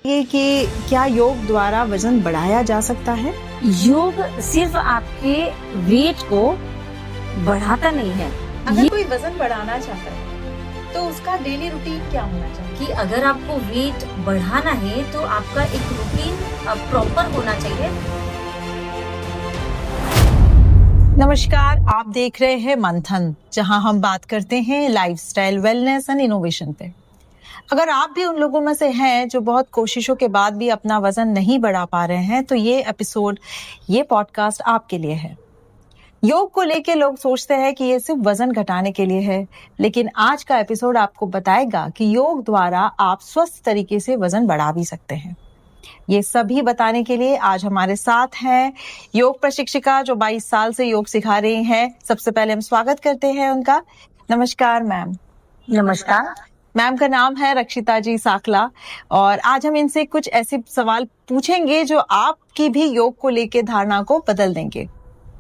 ये कि क्या योग द्वारा वजन बढ़ाया जा सकता है? योग सिर्फ आपके वेट को बढ़ाता नहीं है। अगर कोई वजन बढ़ाना चाहता है तो उसका डेली रूटीन क्या होना चाहिए? कि अगर आपको वेट बढ़ाना है तो आपका एक रूटीन प्रॉपर होना चाहिए। नमस्कार, आप देख रहे हैं मंथन, जहां हम बात करते हैं लाइफस्टाइल, वेलनेस एंड इनोवेशन पे। अगर आप भी उन लोगों में से हैं जो बहुत कोशिशों के बाद भी अपना वजन नहीं बढ़ा पा रहे हैं, तो ये पॉडकास्ट आपके लिए है। योग को लेके लोग सोचते हैं कि ये सिर्फ वजन घटाने के लिए है, लेकिन आज का एपिसोड आपको बताएगा कि योग द्वारा आप स्वस्थ तरीके से वजन बढ़ा भी सकते हैं। ये सभी बताने के लिए आज हमारे साथ हैं योग प्रशिक्षिका जो 22 साल से योग सिखा रही हैं। सबसे पहले हम स्वागत करते हैं उनका। नमस्कार मैम। नमस्कार। मैम का नाम है रक्षिता जी साकला और आज हम इनसे कुछ ऐसे सवाल पूछेंगे जो आपकी भी योग को लेके धारणा को बदल देंगे।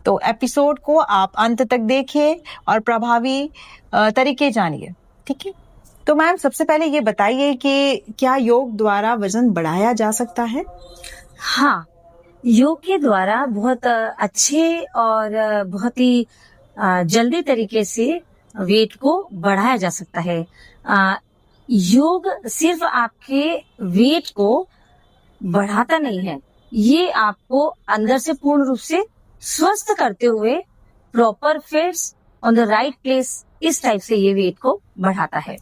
तो एपिसोड को आप अंत तक देखिए और प्रभावी तरीके जानिए, ठीक है? तो मैम सबसे पहले ये बताइए कि क्या योग द्वारा वजन बढ़ाया जा सकता है? हाँ, योग के द्वारा बहुत अच्छे और बहुत ही जल्दी तरीके से वेट को बढ़ाया जा सकता है। योग सिर्फ आपके वेट को बढ़ाता नहीं है, ये आपको अंदर से पूर्ण रूप से स्वस्थ करते हुए proper fits on the right place, इस टाइप से ये वेट को बढ़ाता है।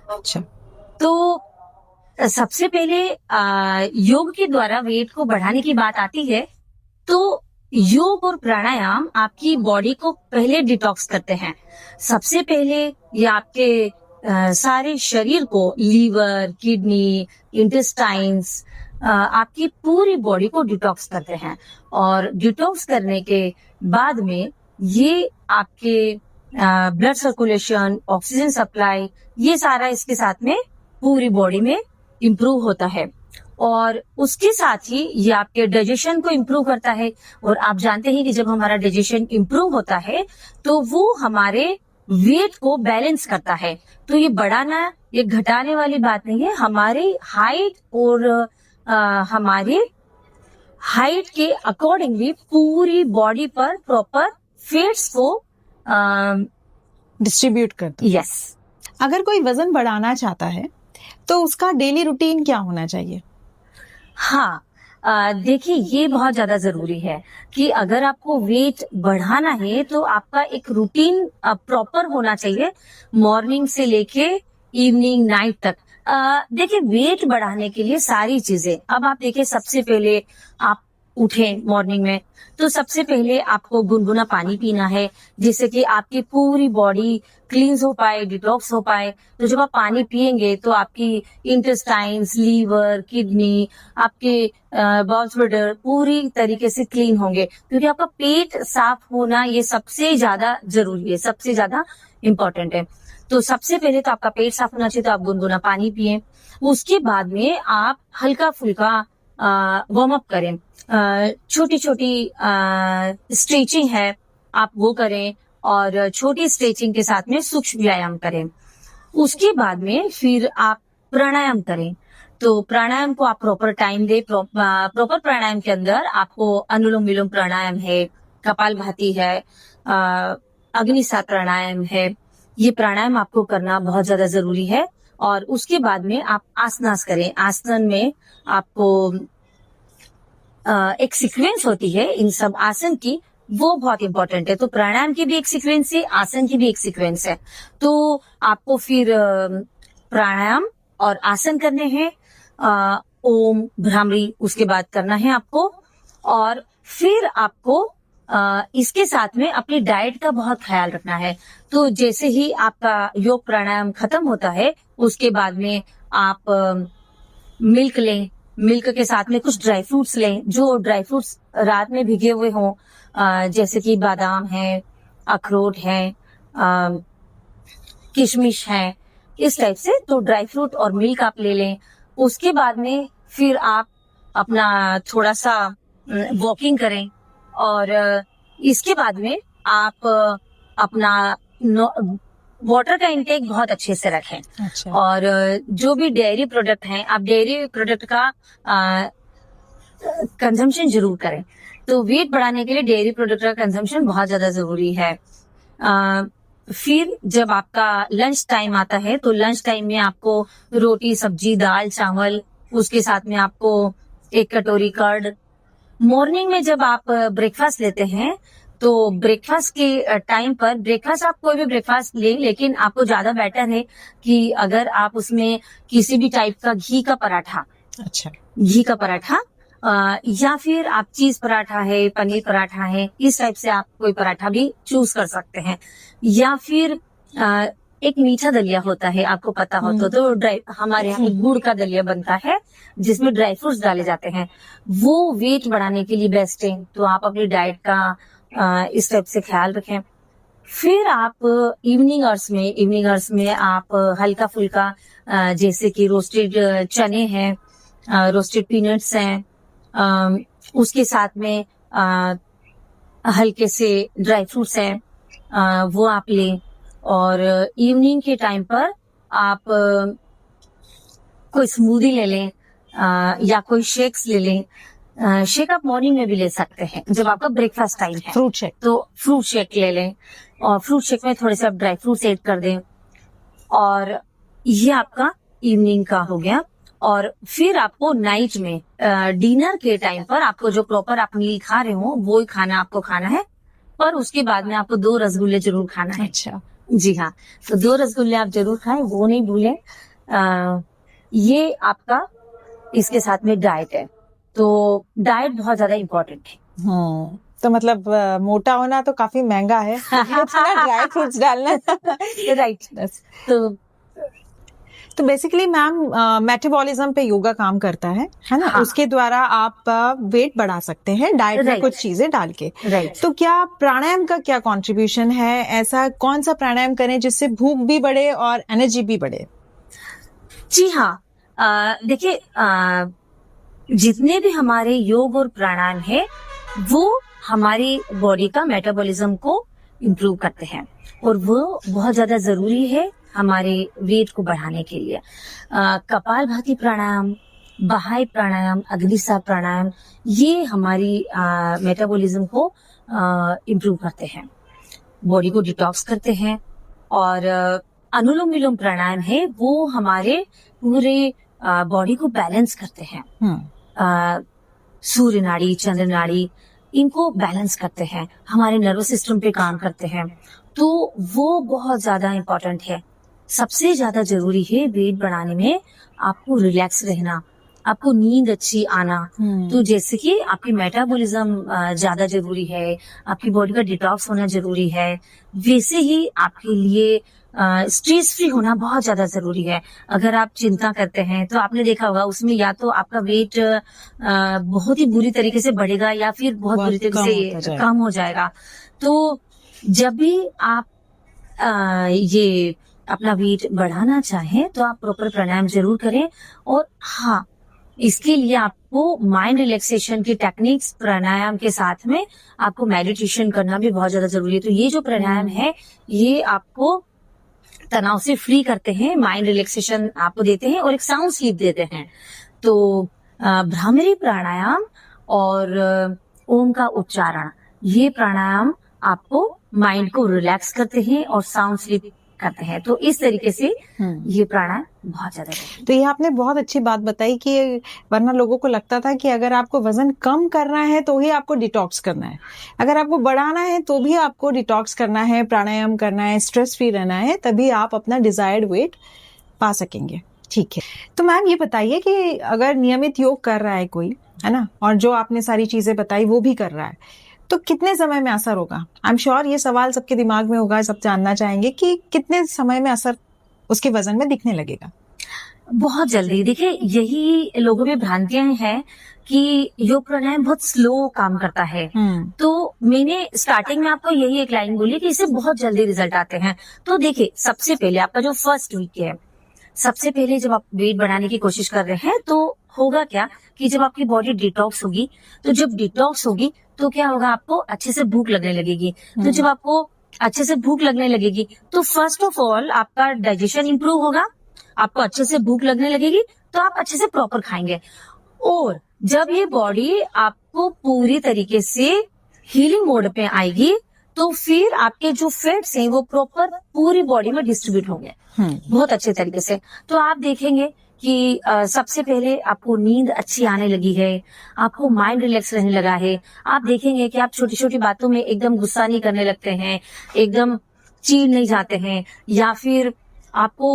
अच्छा, तो सबसे पहले योग के द्वारा वेट को बढ़ाने की बात आती है तो योग और प्राणायाम आपकी बॉडी को पहले डिटॉक्स करते हैं। सबसे पहले ये आपके सारे शरीर को, लीवर, किडनी, इंटेस्टाइन्स, आपकी पूरी बॉडी को डिटॉक्स करते हैं और डिटॉक्स करने के बाद में ये आपके ब्लड सर्कुलेशन, ऑक्सीजन सप्लाई, ये सारा इसके साथ में पूरी बॉडी में इम्प्रूव होता है और उसके साथ ही ये आपके डाइजेशन को इम्प्रूव करता है। और आप जानते हैं कि जब हमारा डाइजेशन इम्प्रूव होता है तो वो हमारे वेट को बैलेंस करता है। तो ये बढ़ाना, ये घटाने वाली बात नहीं है, हमारी हाइट और हमारे हाइट के अकॉर्डिंगली पूरी बॉडी पर प्रॉपर फैट्स को डिस्ट्रीब्यूट करते हैं। यस। अगर कोई वजन बढ़ाना चाहता है तो उसका डेली रूटीन क्या होना चाहिए? हाँ, देखिए ये बहुत ज्यादा जरूरी है कि अगर आपको वेट बढ़ाना है तो आपका एक रूटीन प्रॉपर होना चाहिए, मॉर्निंग से लेके इवनिंग, नाइट तक। देखिए वेट बढ़ाने के लिए सारी चीजें, अब आप देखिए सबसे पहले आप उठे मॉर्निंग में तो सबसे पहले आपको गुनगुना पानी पीना है, जिससे कि आपकी पूरी बॉडी क्लींस हो पाए, डिटॉक्स हो पाए। तो जब आप पानी पिएंगे तो आपकी इंटेस्टाइन्स, लीवर, किडनी, आपके बाउल्स ब्लैडर पूरी तरीके से क्लीन होंगे, क्योंकि आपका पेट साफ होना ये सबसे ज्यादा जरूरी है, सबसे ज्यादा इम्पोर्टेंट है। तो सबसे पहले तो आपका पेट साफ होना चाहिए, तो आप गुनगुना पानी पिए। उसके बाद में आप हल्का फुल्का वार्म अप करें, छोटी छोटी स्ट्रेचिंग है आप वो करें और छोटी स्ट्रेचिंग के साथ में सूक्ष्म व्यायाम करें। उसके बाद में फिर आप प्राणायाम करें। तो प्राणायाम को आप प्रॉपर टाइम दे। प्रॉपर प्राणायाम के अंदर आपको अनुलोम विलोम प्राणायाम है, कपालभाति है, अग्निसात प्राणायाम है। ये प्राणायाम आपको करना बहुत ज्यादा जरूरी है। और उसके बाद में आप आसनास करें। आसन में आपको एक सीक्वेंस होती है इन सब आसन की, वो बहुत इंपॉर्टेंट है। तो प्राणायाम की भी एक सीक्वेंस है, आसन की भी एक सीक्वेंस है। तो आपको फिर प्राणायाम और आसन करने हैं, ओम, भ्रामरी उसके बाद करना है आपको। और फिर आपको इसके साथ में अपनी डाइट का बहुत ख्याल रखना है। तो जैसे ही आपका योग प्राणायाम खत्म होता है उसके बाद में आप मिल्क लें, मिल्क के साथ में कुछ ड्राई फ्रूट्स लें, जो ड्राई फ्रूट्स रात में भिगे हुए हों, जैसे कि बादाम है, अखरोट है, किशमिश है, इस टाइप से। तो ड्राई फ्रूट और मिल्क आप ले लें। उसके बाद में फिर आप अपना थोड़ा सा वॉकिंग करें और इसके बाद में आप अपना वाटर का इंटेक बहुत अच्छे से रखें। अच्छा। और जो भी डेयरी प्रोडक्ट हैं, आप डेयरी प्रोडक्ट का कंजम्पशन जरूर करें। तो वेट बढ़ाने के लिए डेयरी प्रोडक्ट का कंजम्पशन बहुत ज्यादा जरूरी है। फिर जब आपका लंच टाइम आता है तो लंच टाइम में आपको रोटी, सब्जी, दाल, चावल, उसके साथ में आपको एक कटोरी कर्ड। मॉर्निंग में जब आप ब्रेकफास्ट लेते हैं तो ब्रेकफास्ट के टाइम पर, ब्रेकफास्ट आप कोई भी ब्रेकफास्ट लें, लेकिन आपको ज्यादा बेटर है कि अगर आप उसमें किसी भी टाइप का घी का पराठा, अच्छा। घी का पराठा या फिर आप चीज पराठा है, पनीर पराठा है, इस टाइप से आप कोई पराठा भी चूज कर सकते हैं। या फिर एक मीठा दलिया होता है, आपको पता हो तो हमारे यहाँ गुड़ का दलिया बनता है जिसमें ड्राई फ्रूट्स डाले जाते हैं। वो वेट बढ़ाने के लिए बेस्ट है। तो आप अपनी डाइट का इस टाइप से ख्याल रखें। फिर आप इवनिंग आवर्स में आप हल्का फुल्का जैसे कि रोस्टेड चने हैं, रोस्टेड पीनट्स हैं, उसके साथ में हल्के से ड्राई फ्रूट्स हैं, वो आप लें। और इवनिंग के टाइम पर आप कोई स्मूदी ले लें या कोई शेक्स ले लें। शेक आप मॉर्निंग में भी ले सकते हैं जब आपका ब्रेकफास्ट टाइम है। Fruit shake. तो फ्रूट शेक ले लें और फ्रूट शेक में थोड़े से आप ड्राई फ्रूट्स ऐड कर दें। और ये आपका इवनिंग का हो गया। और फिर आपको नाइट में डिनर के टाइम पर आपको जो प्रॉपर आप मील खा रहे हो वो ही खाना आपको खाना है। पर उसके बाद में आपको 2 रसगुल्ले जरूर खाना है। अच्छा। जी हाँ, तो 2 रसगुल्ले आप जरूर खाएं, वो नहीं भूलें। ये आपका इसके साथ में डाइट है। तो डाइट बहुत ज्यादा इम्पोर्टेंट है। तो मतलब मोटा होना तो काफी महंगा है। ड्राई फ्रूट्स डालना। राइट। तो बेसिकली मैम मेटाबॉलिज्म पे योगा काम करता है ना? हाँ। उसके द्वारा आप वेट बढ़ा सकते हैं डाइट में कुछ चीजें डाल के। राइट। तो क्या प्राणायाम का क्या कंट्रीब्यूशन है? ऐसा कौन सा प्राणायाम करें जिससे भूख भी बढ़े और एनर्जी भी बढ़े? जी हाँ, देखिए जितने भी हमारे योग और प्राणायाम है वो हमारी बॉडी का मेटाबॉलिज्म को इम्प्रूव करते हैं और वो बहुत ज्यादा जरूरी है हमारे वेट को बढ़ाने के लिए। कपालभाति प्राणायाम, बहाई प्राणायाम, अग्निसार प्राणायाम, ये हमारी मेटाबॉलिज्म को इम्प्रूव करते हैं, बॉडी को डिटॉक्स करते हैं। और अनुलोम विलोम प्राणायाम है वो हमारे पूरे बॉडी को बैलेंस करते हैं। सूर्य नाड़ी, चंद्र नाड़ी, इनको बैलेंस करते हैं, हमारे नर्वस सिस्टम पे काम करते हैं। तो वो बहुत ज्यादा इम्पोर्टेंट है। सबसे ज्यादा जरूरी है वेट बढ़ाने में आपको रिलैक्स रहना, आपको नींद अच्छी आना। तो जैसे कि आपकी मेटाबॉलिज्म ज्यादा जरूरी है, आपकी बॉडी का डिटॉक्स होना जरूरी है, वैसे ही आपके लिए स्ट्रेस फ्री होना बहुत ज्यादा जरूरी है। अगर आप चिंता करते हैं तो आपने देखा होगा उसमें या तो आपका वेट बहुत ही बुरी तरीके से बढ़ेगा या फिर बहुत बुरी तरीके से कम हो जाएगा। तो जब भी आप ये अपना वेट बढ़ाना चाहें तो आप प्रॉपर प्राणायाम जरूर करें। और हाँ, इसके लिए आपको माइंड रिलैक्सेशन की टेक्निक्स प्राणायाम के साथ में आपको मेडिटेशन करना भी बहुत ज्यादा जरूरी है। तो ये जो प्राणायाम है ये आपको तनाव से फ्री करते हैं, माइंड रिलैक्सेशन आपको देते हैं और एक साउंड स्लीप देते हैं। तो भ्रामरी प्राणायाम और ओम का उच्चारण, ये प्राणायाम आपको माइंड को रिलैक्स करते हैं और साउंड स्लीप करते हैं। तो इस तरीके से ये प्राणायाम बहुत ज्यादा। तो ये आपने बहुत अच्छी बात बताई कि वरना लोगों को लगता था कि अगर आपको वजन कम करना है तो ही आपको डिटॉक्स करना है, अगर आपको बढ़ाना है तो भी आपको डिटॉक्स करना है, प्राणायाम करना है, स्ट्रेस फ्री रहना है, तभी आप अपना डिजायर्ड वेट पा सकेंगे। ठीक है, तो मैम ये बताइए कि अगर नियमित योग कर रहा है कोई, है ना, और जो आपने सारी चीजें बताई वो भी कर रहा है, तो कितने समय में असर होगा? आई एम श्योर ये सवाल सबके दिमाग में होगा, सब जानना चाहेंगे कि कितने समय में असर उसके वजन में दिखने लगेगा? बहुत जल्दी। देखिए यही लोगों में भ्रांतियां हैं कि योग प्राणायाम बहुत स्लो काम करता है। तो मैंने स्टार्टिंग में आपको यही एक लाइन बोली कि इससे बहुत जल्दी रिजल्ट आते हैं। तो देखिए सबसे पहले आपका जो फर्स्ट वीक है, सबसे पहले जब आप वेट बढ़ाने की कोशिश कर रहे हैं तो होगा क्या कि जब आपकी बॉडी डिटॉक्स होगी, तो जब डिटॉक्स होगी तो क्या होगा, आपको अच्छे से भूख लगने लगेगी। तो जब आपको अच्छे से भूख लगने लगेगी, तो फर्स्ट ऑफ ऑल आपका डाइजेशन इंप्रूव होगा, आपको अच्छे से भूख लगने लगेगी, तो आप अच्छे से प्रॉपर खाएंगे। और जब ये बॉडी आपको पूरी तरीके से हीलिंग मोड पे आएगी, तो फिर आपके जो फैट्स हैं वो प्रॉपर पूरी बॉडी में डिस्ट्रीब्यूट होंगे बहुत अच्छे तरीके से। तो आप देखेंगे कि सबसे पहले आपको नींद अच्छी आने लगी है, आपको माइंड रिलैक्स रहने लगा है। आप देखेंगे कि आप छोटी छोटी बातों में एकदम गुस्सा नहीं करने लगते हैं, एकदम चिढ़ नहीं जाते हैं, या फिर आपको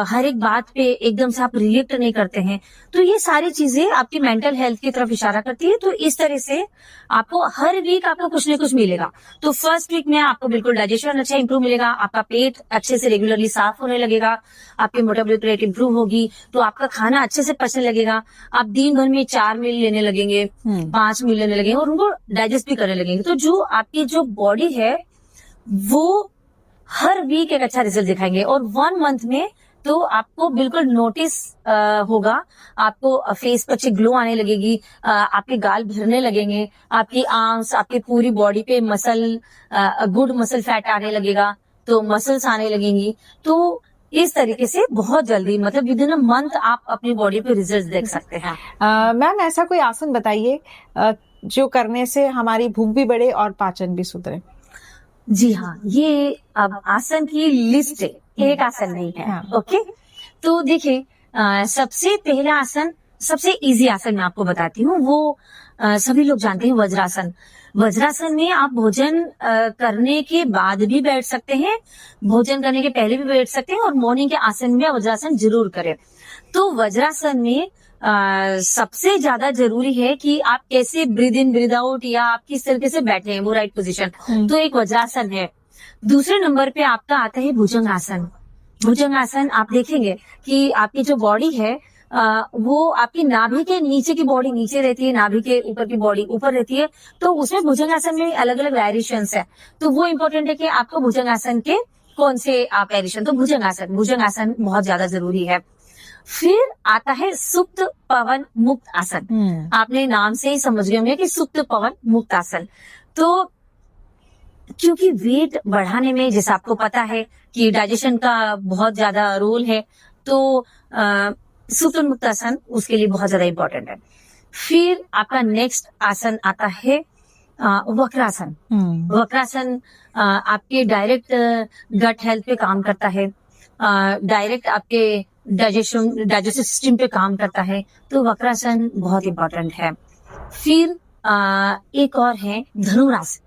हर एक बात पे एकदम से आप रिएक्ट नहीं करते हैं। तो ये सारी चीजें आपकी मेंटल हेल्थ की तरफ इशारा करती है। तो इस तरह से आपको हर वीक आपको कुछ न कुछ मिलेगा। तो फर्स्ट वीक में आपको बिल्कुल डाइजेशन अच्छा इंप्रूव मिलेगा, आपका पेट अच्छे से रेगुलरली साफ होने लगेगा, आपकी मेटाबॉलिक रेट इंप्रूव होगी, तो आपका खाना अच्छे से पचने लगेगा। आप दिन भर में 4 मील लेने लगेंगे, 5 मील लेने लगेंगे, और उनको डाइजेस्ट भी करने लगेंगे। तो जो आपकी जो बॉडी है वो हर वीक एक अच्छा रिजल्ट दिखाएंगे। और 1 मंथ में तो आपको बिल्कुल नोटिस होगा, आपको फेस पर अच्छी ग्लो आने लगेगी, आपके गाल भरने लगेंगे, आपकी आर्म्स, आपकी पूरी बॉडी पे मसल, गुड मसल फैट आने लगेगा, तो मसल्स आने लगेंगी। तो इस तरीके से बहुत जल्दी, मतलब विद इन अ मंथ आप अपनी बॉडी पे रिजल्ट देख सकते हैं। मैम ऐसा कोई आसन बताइए जो करने से हमारी भूख भी बढ़े और पाचन भी सुधरे। जी हाँ, ये अब आसन की लिस्ट है, एक आसन नहीं है। हाँ। ओके, तो देखिए सबसे पहला आसन, सबसे इजी आसन मैं आपको बताती हूँ, वो सभी लोग जानते हैं, वज्रासन। वज्रासन में आप भोजन करने के बाद भी बैठ सकते हैं, भोजन करने के पहले भी बैठ सकते हैं, और मॉर्निंग के आसन में वज्रासन जरूर करें। तो वज्रासन में सबसे ज्यादा जरूरी है कि आप कैसे ब्रीद इन ब्रीद आउट, या आप किस तरीके से बैठे हैं, वो राइट पोजीशन। तो एक वज्रासन है। दूसरे नंबर पे आपका आता है भुजंगासन। भुजंगासन आप देखेंगे कि आपकी जो बॉडी है वो आपकी नाभि के नीचे की बॉडी नीचे रहती है, नाभि के ऊपर की बॉडी ऊपर रहती है। तो उसमें भुजंगासन में अलग अलग वेरिएशंस है, तो वो इम्पोर्टेंट है कि आपको भुजंगासन के कौन से आप वेरिएशन। तो भुजंगासन, भुजंगासन बहुत ज्यादा जरूरी है। फिर आता है सुप्त पवन मुक्त आसन। आपने नाम से ही समझ गए होंगे कि सुप्त पवन मुक्त आसन। तो क्योंकि वेट बढ़ाने में, जैसे आपको पता है कि डाइजेशन का बहुत ज्यादा रोल है, तो सुप्त मुक्त आसन उसके लिए बहुत ज्यादा इंपॉर्टेंट है। फिर आपका नेक्स्ट आसन आता है वक्रासन। वक्रासन आपके डायरेक्ट गट हेल्थ पे काम करता है, डायरेक्ट आपके डाइजेस्टिव सिस्टम पे काम करता है। तो वक्रासन बहुत इंपॉर्टेंट है। फिर एक और है धनुरासन।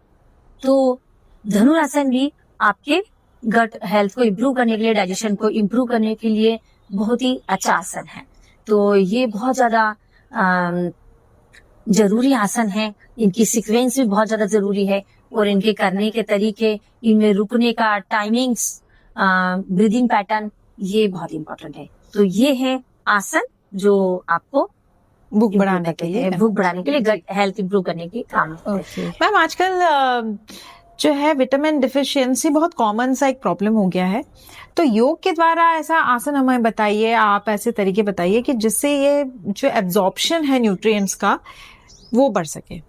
तो धनुरासन भी आपके गट हेल्थ को इम्प्रूव करने के लिए, डाइजेशन को इम्प्रूव करने के लिए बहुत ही अच्छा आसन है। तो ये बहुत ज्यादा जरूरी आसन है, इनकी सीक्वेंस भी बहुत ज्यादा जरूरी है, और इनके करने के तरीके, इनमें रुकने का टाइमिंग्स, ब्रीदिंग पैटर्न, ये बहुत इंपॉर्टेंट है। तो ये है आसन जो आपको भूख बढ़ाने के लिए, भूख बढ़ाने के लिए, गट हेल्थ इंप्रूव करने के काम। मैम आजकल जो है विटामिन डिफिशियंसी बहुत कॉमन सा एक प्रॉब्लम हो गया है, तो योग के द्वारा ऐसा आसन हमें बताइए, आप ऐसे तरीके बताइए कि जिससे ये जो एब्जॉर्प्शन है न्यूट्रिएंट्स का वो बढ़ सके।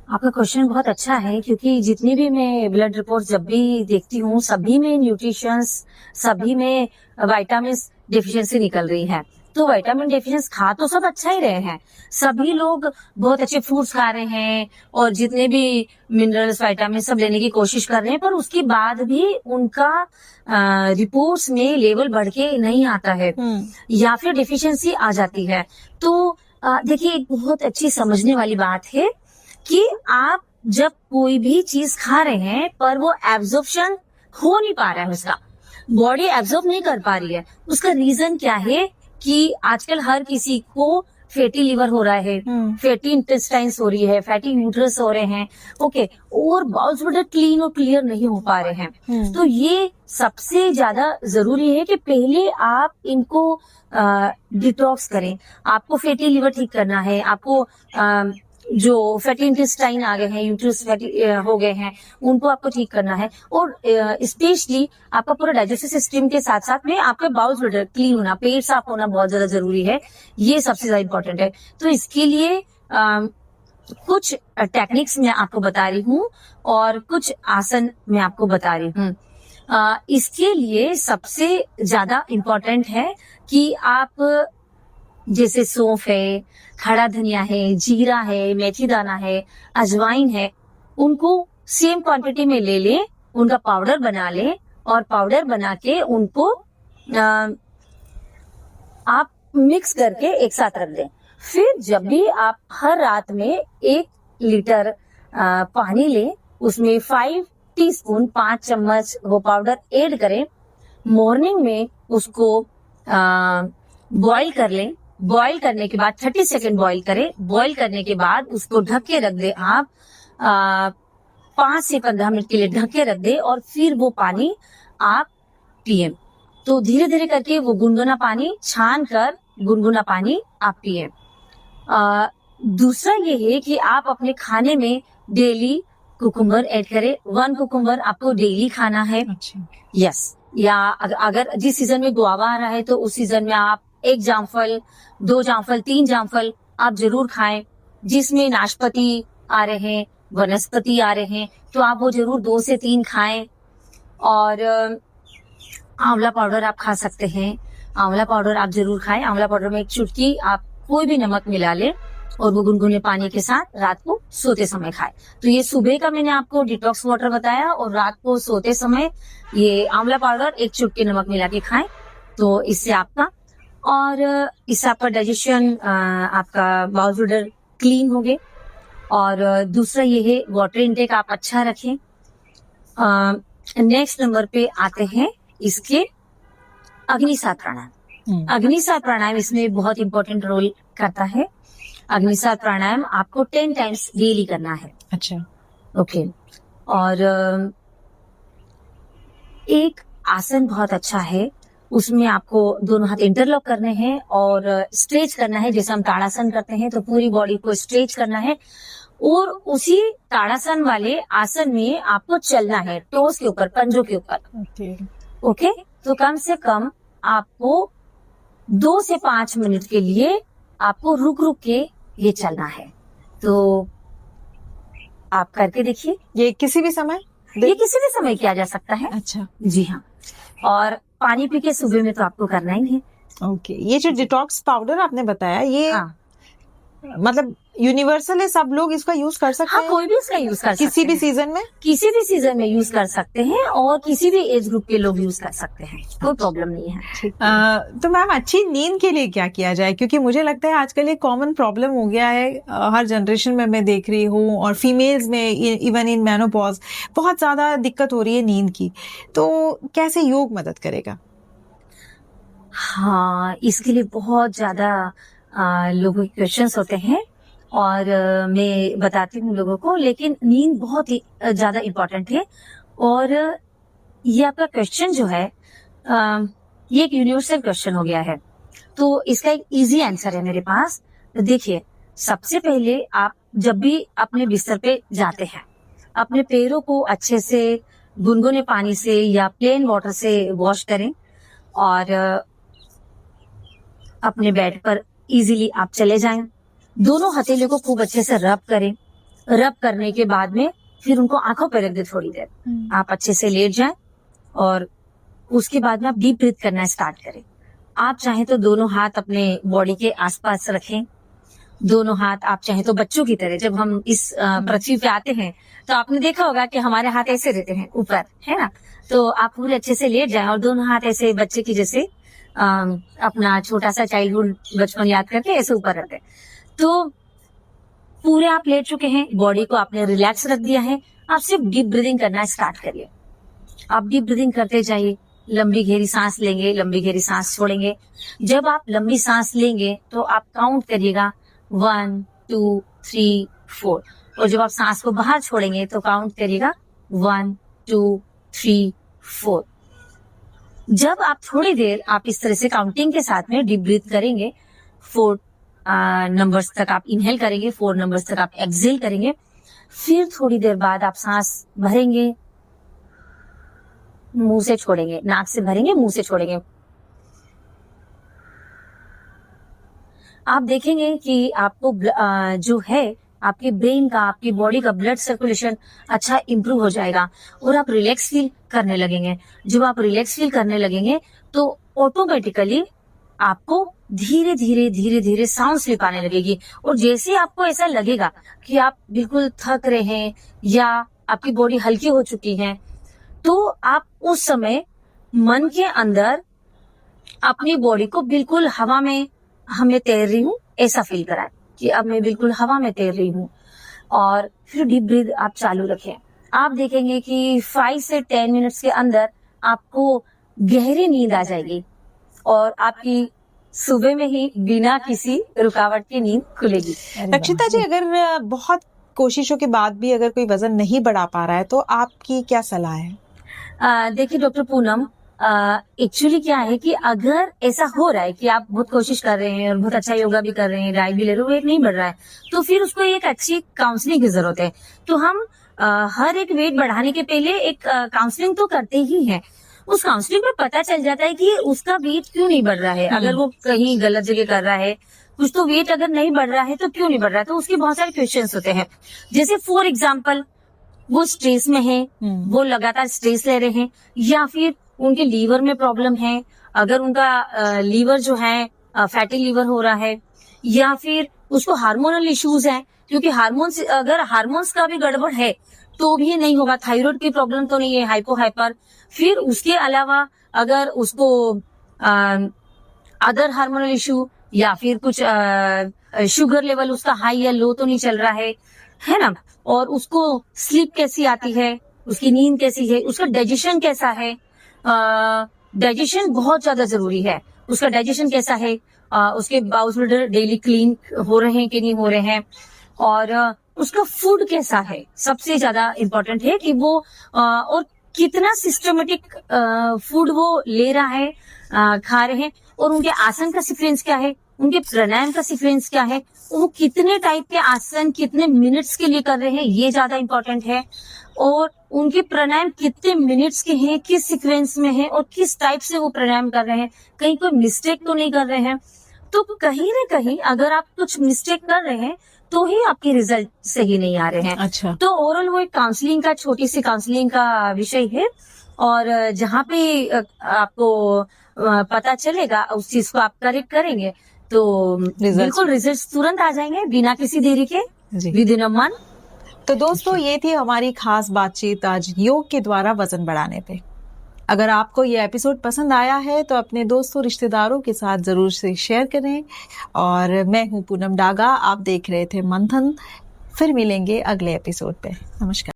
आपका क्वेश्चन बहुत अच्छा है, क्योंकि जितनी भी मैं ब्लड रिपोर्ट जब भी देखती हूँ, सभी में न्यूट्रिशंस, सभी में विटामिन डिफिशियंसी निकल रही है। तो विटामिन डिफिशियंस खा तो सब अच्छा ही रहे हैं, सभी लोग बहुत अच्छे फ्रूट्स खा रहे हैं, और जितने भी मिनरल्स, विटामिन सब लेने की कोशिश कर रहे हैं, पर उसके बाद भी उनका रिपोर्ट्स में लेवल बढ़ के नहीं आता है, या फिर डिफिशियंसी आ जाती है। तो देखिए, एक बहुत अच्छी समझने वाली बात है कि आप जब कोई भी चीज खा रहे हैं पर वो एब्जॉर्प्शन हो नहीं पा रहा है, उसका बॉडी एब्जॉर्ब नहीं कर पा रही है, उसका रीजन क्या है कि आजकल हर किसी को फैटी लिवर हो रहा है, फैटी इंटेस्टाइन्स हो रही है, फैटी यूट्रस हो रहे हैं, ओके, और बाउल्स ब्लैडर क्लीन और क्लियर नहीं हो पा रहे हैं। तो ये सबसे ज्यादा जरूरी है कि पहले आप इनको डिटॉक्स करें। आपको फैटी लिवर ठीक करना है, आपको जो फैटी इंटेस्टाइन आ गए हैं, यूट्रस फैटी हो गए हैं, उनको आपको ठीक करना है, और स्पेशली आपका पूरा डाइजेस्टिव सिस्टम के साथ साथ में आपका बाउल ब्लैडर क्लीन होना, पेट साफ होना बहुत ज्यादा जरूरी है, ये सबसे ज्यादा इंपॉर्टेंट है। तो इसके लिए कुछ टेक्निक्स मैं आपको बता रही हूँ और कुछ आसन मैं आपको बता रही हूँ। इसके लिए सबसे ज्यादा इम्पोर्टेंट है कि आप जैसे सौंफ है, खड़ा धनिया है, जीरा है, मेथी दाना है, अजवाइन है, उनको सेम क्वांटिटी में ले लें, उनका पाउडर बना लें और पाउडर बना के उनको आप मिक्स करके एक साथ रख दें। फिर जब भी आप हर रात में 1 लीटर पानी लें, उसमें 5 टीस्पून 5 चम्मच वो पाउडर ऐड करें। मॉर्निंग में उसको बॉईल कर लें। बॉईल करने के बाद 30 सेकेंड बॉईल करें। बॉईल करने के बाद उसको ढक के रख दें आप 5 से 15 मिनट के लिए ढक के रख दें और फिर वो पानी आप पिए। तो धीरे धीरे करके वो गुनगुना पानी छान कर गुनगुना पानी आप पिए। दूसरा ये है कि आप अपने खाने में डेली कुकुम्बर ऐड करें। 1 कुकुम्बर आपको डेली खाना है। अच्छा। यस। या अगर जिस सीजन में गुआवा आ रहा है तो उस सीजन में आप 1 जामफल, 2 जामफल, 3 जामफल आप जरूर खाएं। जिसमें नाशपाती आ रहे हैं, वनस्पति आ रहे हैं, तो आप वो जरूर 2 से 3 खाएं। और आंवला पाउडर आप खा सकते हैं। आंवला पाउडर आप जरूर खाएं। आंवला पाउडर में 1 चुटकी आप कोई भी नमक मिला लें और वो गुनगुने पानी के साथ रात को सोते समय खाएं। तो ये सुबह का मैंने आपको डिटॉक्स वाटर बताया और रात को सोते समय ये आंवला पाउडर 1 चुटकी नमक मिला के खाएं। तो इससे आपका डाइजेशन, आपका बाउल ब्लैडर क्लीन हो गए। और दूसरा ये है वाटर इनटेक आप अच्छा रखें। नेक्स्ट नंबर पे आते हैं इसके अग्निसात प्राणायाम। अग्निसात प्राणायाम इसमें बहुत इंपॉर्टेंट रोल करता है। अग्निसात प्राणायाम आपको 10 टाइम्स डेली करना है। अच्छा। ओके। और एक आसन बहुत अच्छा है, उसमें आपको दोनों हाथ इंटरलॉक करने हैं और स्ट्रेच करना है। जैसे हम ताड़ासन करते हैं तो पूरी बॉडी को स्ट्रेच करना है और उसी ताड़ासन वाले आसन में आपको चलना है टोस के ऊपर, पंजों के ऊपर। ओके। तो कम से कम आपको 2 से 5 मिनट के लिए आपको रुक रुक के ये चलना है। तो आप करके देखिए। ये किसी भी समय किया जा सकता है। अच्छा। जी हाँ। और पानी पी के सुबह में तो आपको करना ही है। ओके। ये जो डिटॉक्स पाउडर आपने बताया, ये मतलब यूनिवर्सल है, सब लोग इसका यूज कर सकते हैं? कोई भी इसका यूज कर सकते हैं। किसी भी सीजन में यूज कर सकते हैं और किसी भी एज ग्रुप के लोग यूज कर सकते हैं, कोई प्रॉब्लम नहीं है। तो मैम, अच्छी नींद के लिए क्या किया जाए? क्योंकि मुझे लगता है आजकल एक कॉमन प्रॉब्लम हो गया है, हर जनरेशन में मैं देख रही हूँ, और फीमेल्स में इवन इन मेनोपॉज बहुत ज्यादा दिक्कत हो रही है नींद की। तो कैसे योग मदद करेगा? हाँ, इसके लिए बहुत ज्यादा लोगों के क्वेश्चंस होते हैं और मैं बताती हूँ लोगों को। लेकिन नींद बहुत ही ज्यादा इम्पोर्टेंट है और ये आपका क्वेश्चन जो है ये एक यूनिवर्सल क्वेश्चन हो गया है। तो इसका एक इजी आंसर है मेरे पास। देखिए, सबसे पहले आप जब भी अपने बिस्तर पे जाते हैं, अपने पैरों को अच्छे से गुनगुने पानी से या प्लेन वाटर से वॉश करें और अपने बेड पर इजीली आप चले जाएं। दोनों हथेलियों को खूब अच्छे से रब करें। रब करने के बाद में फिर उनको आंखों पर रख दें थोड़ी देर। आप अच्छे से लेट जाएं और उसके बाद में आप डीप ब्रीथ करना स्टार्ट करें। आप चाहें तो दोनों हाथ अपने बॉडी के आसपास रखें। दोनों हाथ आप चाहें तो बच्चों की तरह, जब हम इस पृथ्वी पे आते हैं तो आपने देखा होगा कि हमारे हाथ ऐसे रहते हैं ऊपर, है ना? तो आप पूरे अच्छे से लेट जाएं और दोनों हाथ ऐसे बच्चे की जैसे अपना छोटा सा चाइल्डहुड बचपन याद करके ऐसे ऊपर रखते हैं। तो पूरे आप लेट चुके हैं, बॉडी को आपने रिलैक्स रख दिया है। आप सिर्फ डीप ब्रीदिंग करना स्टार्ट करिए। आप डीप ब्रीदिंग करते जाइए। लंबी गहरी सांस लेंगे, लंबी गहरी सांस छोड़ेंगे। जब आप लंबी सांस लेंगे तो आप काउंट करिएगा 1 2 3 4 और जब आप सांस को बाहर छोड़ेंगे तो काउंट करिएगा 1 2 3 4। जब आप थोड़ी देर आप इस तरह से काउंटिंग के साथ में डीप ब्रीथ करेंगे, 4 नंबर्स तक आप इनहेल करेंगे, 4 नंबर्स तक आप एक्सहेल करेंगे। फिर थोड़ी देर बाद आप सांस भरेंगे, मुंह से छोड़ेंगे, नाक से भरेंगे, मुंह से छोड़ेंगे। आप देखेंगे कि आपको जो है आपके ब्रेन का, आपकी बॉडी का ब्लड सर्कुलेशन अच्छा इंप्रूव हो जाएगा और आप रिलैक्स फील करने लगेंगे। जब आप रिलैक्स फील करने लगेंगे तो ऑटोमेटिकली आपको धीरे धीरे धीरे धीरे साउंड स्लीप आने लगेगी। और जैसे ही आपको ऐसा लगेगा कि आप बिल्कुल थक रहे हैं या आपकी बॉडी हल्की हो चुकी है, तो आप उस समय मन के अंदर अपनी बॉडी को बिल्कुल हवा में हमें तैर रही हूँ ऐसा फील कराएं कि अब मैं बिल्कुल हवा में तैर रही हूँ। और फिर डीप ब्रीथ आप चालू रखें। आप देखेंगे कि 5 से 10 मिनट्स के अंदर आपको गहरी नींद आ जाएगी और आपकी सुबह में ही बिना किसी रुकावट की नींद खुलेगी। रक्षिता जी, अगर बहुत कोशिशों के बाद भी अगर कोई वजन नहीं बढ़ा पा रहा है तो आपकी क्या सलाह है? देखिए डॉक्टर पूनम, एक्चुअली क्या है कि अगर ऐसा हो रहा है कि आप बहुत कोशिश कर रहे हैं और बहुत अच्छा योगा भी कर रहे हैं, डाइट भी ले रहे हो, वेट नहीं बढ़ रहा है, तो फिर उसको एक अच्छी काउंसलिंग की जरूरत है। तो हम हर एक वेट बढ़ाने के पहले एक काउंसलिंग तो करते ही हैं। उस काउंसलिंग में पता चल जाता है कि उसका वेट क्यों नहीं बढ़ रहा है। अगर वो कहीं गलत जगह कर रहा है कुछ, तो वेट अगर नहीं बढ़ रहा है तो क्यों नहीं बढ़ रहा है, तो उसके बहुत सारे क्वेश्चंस होते हैं। जैसे फॉर एग्जाम्पल वो स्ट्रेस में है, वो लगातार स्ट्रेस ले रहे हैं, या फिर उनके लीवर में प्रॉब्लम है, अगर उनका लीवर जो है फैटी लीवर हो रहा है, या फिर उसको हार्मोनल इश्यूज है, क्योंकि हार्मोन्स, अगर हार्मोन्स का भी गड़बड़ है तो भी नहीं होगा। थायराइड की प्रॉब्लम तो नहीं है, हाइपो हाइपर। फिर उसके अलावा अगर उसको अदर हार्मोनल इश्यू या फिर कुछ शुगर लेवल उसका हाई या लो तो नहीं चल रहा है ना, और उसको स्लीप कैसी आती है, उसकी नींद कैसी है, उसका डाइजेशन कैसा है। डाइजेशन बहुत ज्यादा जरूरी है। उसका डाइजेशन कैसा है, उसके बाउल ब्लैडर डेली क्लीन हो रहे हैं कि नहीं हो रहे हैं, और उसका फूड कैसा है। सबसे ज्यादा इम्पोर्टेंट है कि वो और कितना सिस्टमेटिक फूड वो ले रहा है, खा रहे हैं, और उनके आसन का सीक्वेंस क्या है, उनके प्राणायाम का सीक्वेंस क्या है, वो कितने टाइप के आसन कितने मिनट्स के लिए कर रहे हैं, ये ज्यादा इम्पोर्टेंट है। और उनके प्राणायाम कितने मिनट्स के हैं, किस सीक्वेंस में है, और किस टाइप से वो प्राणायाम कर रहे हैं, कहीं कोई मिस्टेक तो नहीं कर रहे हैं। तो कहीं ना कहीं अगर आप कुछ मिस्टेक कर रहे हैं तो ही आपके रिजल्ट सही नहीं आ रहे हैं। अच्छा। तो ओवरऑल वो एक काउंसलिंग का, छोटी सी काउंसलिंग का विषय है, और जहाँ पे आपको पता चलेगा उस चीज को आप करेक्ट करेंगे तो बिल्कुल रिजल्ट तुरंत आ जाएंगे बिना किसी देरी के, विद इन अ मंथ। तो दोस्तों, ये थी हमारी खास बातचीत आज योग के द्वारा वजन बढ़ाने पे। अगर आपको ये एपिसोड पसंद आया है तो अपने दोस्तों रिश्तेदारों के साथ जरूर से शेयर करें। और मैं हूं पूनम डागा, आप देख रहे थे मंथन। फिर मिलेंगे अगले एपिसोड पे। नमस्कार।